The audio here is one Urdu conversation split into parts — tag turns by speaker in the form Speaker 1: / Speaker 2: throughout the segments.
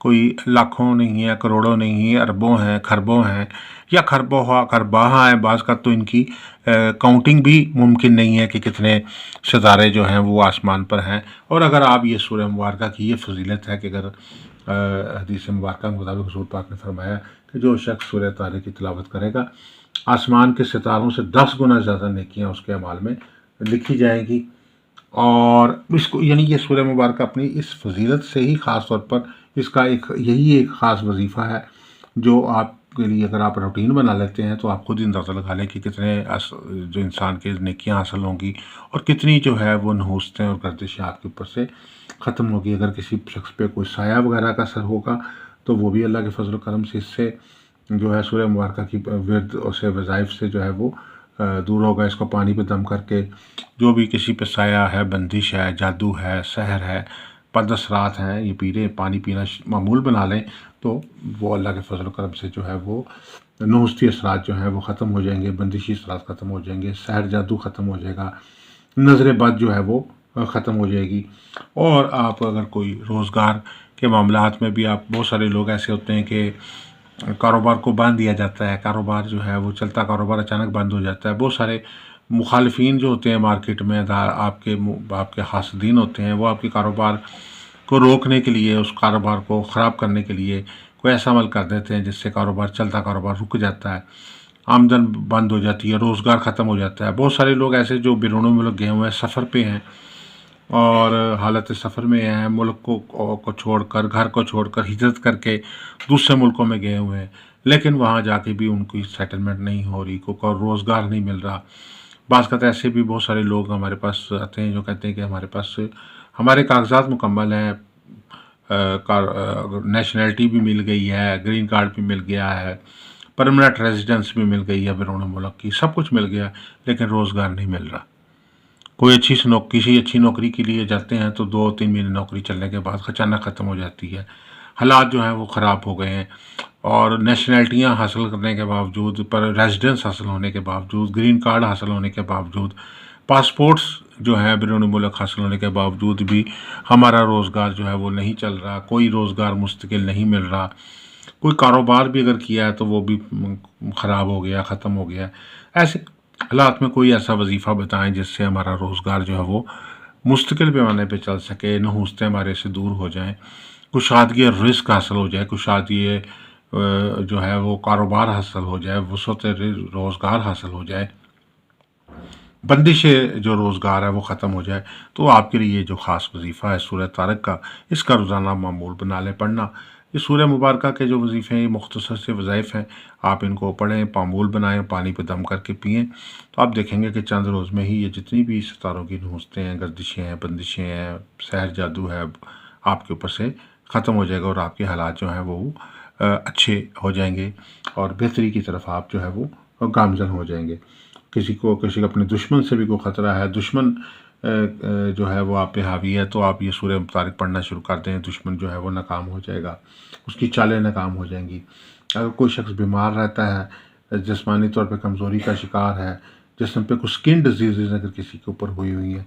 Speaker 1: کوئی لاکھوں نہیں ہے، کروڑوں نہیں ہے، اربوں ہیں، خربوں ہیں، یا خرباہا ہیں۔ بعض کا تو ان کی کاؤنٹنگ بھی ممکن نہیں ہے کہ کتنے ستارے جو ہیں وہ آسمان پر ہیں۔ اور اگر آپ یہ سورہ مبارکہ کی یہ فضیلت ہے کہ اگر حدیث مبارکہ کے مطابق حضور پاک نے فرمایا کہ جو شخص سورہ طارق کی تلاوت کرے گا، آسمان کے ستاروں سے 10 گنا زیادہ نیکیاں اس کے اعمال میں لکھی جائیں گی۔ اور اس کو یعنی یہ سورہ مبارکہ اپنی اس فضیلت سے ہی خاص طور پر اس کا یہی ایک خاص وظیفہ ہے جو آپ کے لیے اگر آپ روٹین بنا لیتے ہیں تو آپ خود اندازہ لگا لیں کہ کتنے جو انسان کے نیکیاں حاصل ہوں گی اور کتنی جو ہے وہ نحوستیں اور گردشیں آپ کے اوپر سے ختم ہوگی۔ اگر کسی شخص پہ کوئی سایہ وغیرہ کا اثر ہوگا تو وہ بھی اللہ کے فضل و کرم سے اس سے جو ہے سورہ مبارکہ کی ورد اور سے وظائف سے جو ہے وہ دور ہوگا۔ اس کو پانی پہ دم کر کے جو بھی کسی پہ سایہ ہے، بندش ہے، جادو ہے، سحر ہے، بد اثرات ہیں، یہ پانی پینا معمول بنا لیں تو وہ اللہ کے فضل و کرم سے جو ہے وہ نحوستی اثرات جو ہیں وہ ختم ہو جائیں گے، بندشی اثرات ختم ہو جائیں گے، سحر جادو ختم ہو جائے گا، نظر بد جو ہے وہ ختم ہو جائے گی۔ اور آپ اگر کوئی روزگار کے معاملات میں بھی آپ بہت سارے لوگ ایسے ہوتے ہیں کہ کاروبار کو باندھ دیا جاتا ہے، کاروبار جو ہے وہ چلتا کاروبار اچانک بند ہو جاتا ہے۔ بہت سارے مخالفین جو ہوتے ہیں مارکیٹ میں، آپ کے حاسدین ہوتے ہیں، وہ آپ کے کاروبار کو روکنے کے لیے، اس کاروبار کو خراب کرنے کے لیے کوئی ایسا عمل کر دیتے ہیں جس سے چلتا کاروبار رک جاتا ہے، آمدن بند ہو جاتی ہے، روزگار ختم ہو جاتا ہے۔ بہت سارے لوگ ایسے جو بیرون ملک گئے ہوئے ہیں، سفر پہ ہیں اور حالت سفر میں ہیں، ملک کو چھوڑ کر، گھر کو چھوڑ کر، ہجرت کر کے دوسرے ملکوں میں گئے ہوئے ہیں، لیکن وہاں جا کے بھی ان کی سیٹلمنٹ نہیں ہو رہی، کوئی روزگار نہیں مل رہا۔ بعض کا ایسے بھی بہت سارے لوگ ہمارے پاس آتے ہیں جو کہتے ہیں کہ ہمارے کاغذات مکمل ہیں، نیشنلٹی بھی مل گئی ہے، گرین کارڈ بھی مل گیا ہے، پرمننٹ ریزیڈنس بھی مل گئی ہے بیرون ملک کی، سب کچھ مل گیا، لیکن روزگار نہیں مل رہا۔ کسی اچھی نوکری کے لیے جاتے ہیں تو 2-3 مہینے نوکری چلنے کے بعد اچانک ختم ہو جاتی ہے، حالات جو ہیں وہ خراب ہو گئے ہیں۔ اور نیشنلٹیاں حاصل کرنے کے باوجود، پر ریزیڈنس حاصل ہونے کے باوجود، گرین کارڈ حاصل ہونے کے باوجود، پاسپورٹس جو ہیں بیرون ملک حاصل ہونے کے باوجود بھی ہمارا روزگار جو ہے وہ نہیں چل رہا، کوئی روزگار مستقل نہیں مل رہا، کوئی کاروبار بھی اگر کیا ہے تو وہ بھی خراب ہو گیا، ختم ہو گیا۔ ایسے حالات میں کوئی ایسا وظیفہ بتائیں جس سے ہمارا روزگار جو ہے وہ مستقل پیمانے پہ چل سکے، نحوستیں ہمارے سے دور ہو جائیں، کشادگی رزق حاصل ہو جائے، کشادگی جو ہے وہ کاروبار حاصل ہو جائے، وسعت روزگار حاصل ہو جائے، بندش جو روزگار ہے وہ ختم ہو جائے۔ تو آپ کے لیے جو خاص وظیفہ ہے سورہ طارق کا، اس کا روزانہ معمول بنا لیں پڑھنا۔ یہ سورہ مبارکہ کے جو وظیفے ہیں، یہ مختصر سے وظائف ہیں، آپ ان کو پڑھیں، معمول بنائیں، پانی پہ دم کر کے پئیں، تو آپ دیکھیں گے کہ چند روز میں ہی یہ جتنی بھی ستاروں کی نحوستیں ہیں، گردشیں ہیں، بندشیں ہیں، سحر جادو ہے، آپ کے اوپر سے ختم ہو جائے گا اور آپ کے حالات جو ہیں وہ اچھے ہو جائیں گے اور بہتری کی طرف آپ جو ہے وہ گامزن ہو جائیں گے۔ کسی کو اپنے دشمن سے بھی کوئی خطرہ ہے، دشمن جو ہے وہ آپ پہ حاوی ہے، تو آپ یہ سورہ طارق پڑھنا شروع کر دیں، دشمن جو ہے وہ ناکام ہو جائے گا، اس کی چالیں ناکام ہو جائیں گی۔ اگر کوئی شخص بیمار رہتا ہے، جسمانی طور پہ کمزوری کا شکار ہے، جسم پہ کچھ سکن ڈیزیزز اگر کسی کے اوپر ہوئی ہیں،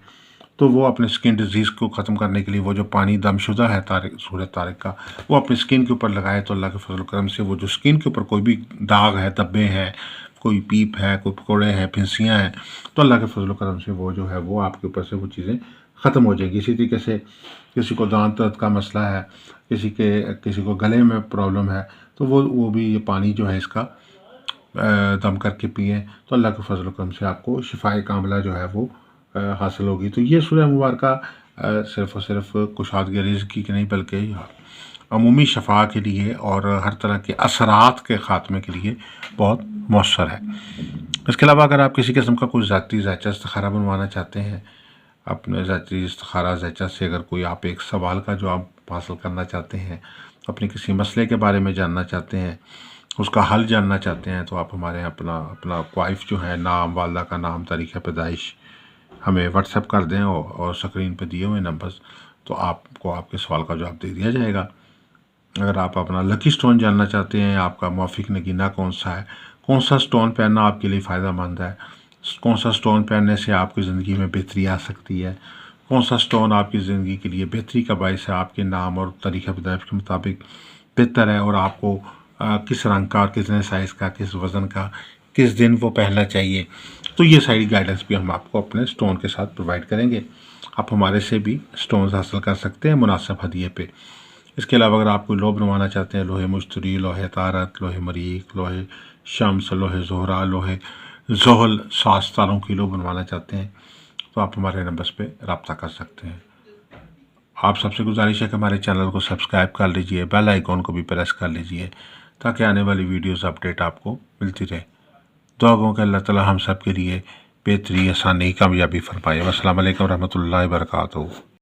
Speaker 1: تو وہ اپنے سکن ڈیزیز کو ختم کرنے کے لیے وہ جو پانی دم شدہ ہے سورہ طارق کا، وہ اپنے سکن کے اوپر لگائے تو اللہ کے فضل و کرم سے وہ جو سکن کے اوپر کوئی بھی داغ ہے، دبے ہیں، کوئی پیپ ہے، کوئی پکوڑے ہیں، پھنسیاں ہیں، تو اللہ کے فضل و کرم سے وہ جو ہے وہ آپ کے اوپر سے وہ چیزیں ختم ہو جائیں گی۔ اسی طریقے سے کسی کو دانت درد کا مسئلہ ہے، کسی کو گلے میں پرابلم ہے، تو وہ بھی یہ پانی جو ہے اس کا دم کر کے پئیں تو اللہ کے فضل و کرم سے آپ کو شفائے کاملہ جو ہے وہ حاصل ہوگی۔ تو یہ سورہ مبارکہ صرف اور صرف کشادگی رزق کی نہیں بلکہ عمومی شفا کے لیے اور ہر طرح کے اثرات کے خاتمے کے لیے بہت مؤثر ہے۔ اس کے علاوہ اگر آپ کسی قسم کا کوئی ذاتی ذائچہ استخارہ بنوانا چاہتے ہیں، اپنے ذاتی استخارہ ذائچہ سے اگر کوئی آپ ایک سوال کا جواب حاصل کرنا چاہتے ہیں، اپنے کسی مسئلے کے بارے میں جاننا چاہتے ہیں، اس کا حل جاننا چاہتے ہیں، تو آپ ہمارے اپنا کوائف جو ہے، نام، والدہ کا نام، تاریخ پیدائش ہمیں واٹس ایپ کر دیں اور سکرین پہ دیے ہوئے نمبرز، تو آپ کو آپ کے سوال کا جواب دے دیا جائے گا۔ اگر آپ اپنا لکی سٹون جاننا چاہتے ہیں، آپ کا موافق نگینہ کون سا ہے، کون سا سٹون پہننا آپ کے لیے فائدہ مند ہے، کون سا سٹون پہننے سے آپ کی زندگی میں بہتری آ سکتی ہے، کون سا سٹون آپ کی زندگی کے لیے بہتری کا باعث ہے، آپ کے نام اور طریقہ پیدائش کے مطابق بہتر ہے، اور آپ کو کس رنگ کا، کتنے سائز کا، کس وزن کا، کس دن وہ پہننا چاہیے. تو یہ ساری گائیڈنس بھی ہم آپ کو اپنے سٹون کے ساتھ پرووائڈ کریں گے. آپ ہمارے سے بھی سٹونز حاصل کر سکتے ہیں مناسب ہدیے پہ. اس کے علاوہ اگر آپ کوئی لوہ بنوانا چاہتے ہیں، لوہے مشتری، لوہے طارت، لوہے مریخ، لوہے شمس، لوہے زہرہ، لوہے زحل 7 کلو بنوانا چاہتے ہیں، تو آپ ہمارے نمبرز پہ رابطہ کر سکتے ہیں. آپ سب سے گزارش ہے کہ ہمارے چینل کو سبسکرائب کر لیجئے، بیل آئیکن کو بھی پریس کر لیجئے تاکہ آنے والی ویڈیوز اپڈیٹ آپ کو ملتی رہے. دعا گو کہ اللہ تعالی ہم سب کے لیے بہتری، آسانی، کامیابی فرمائے. السلام علیکم ورحمۃ اللہ وبرکاتہ.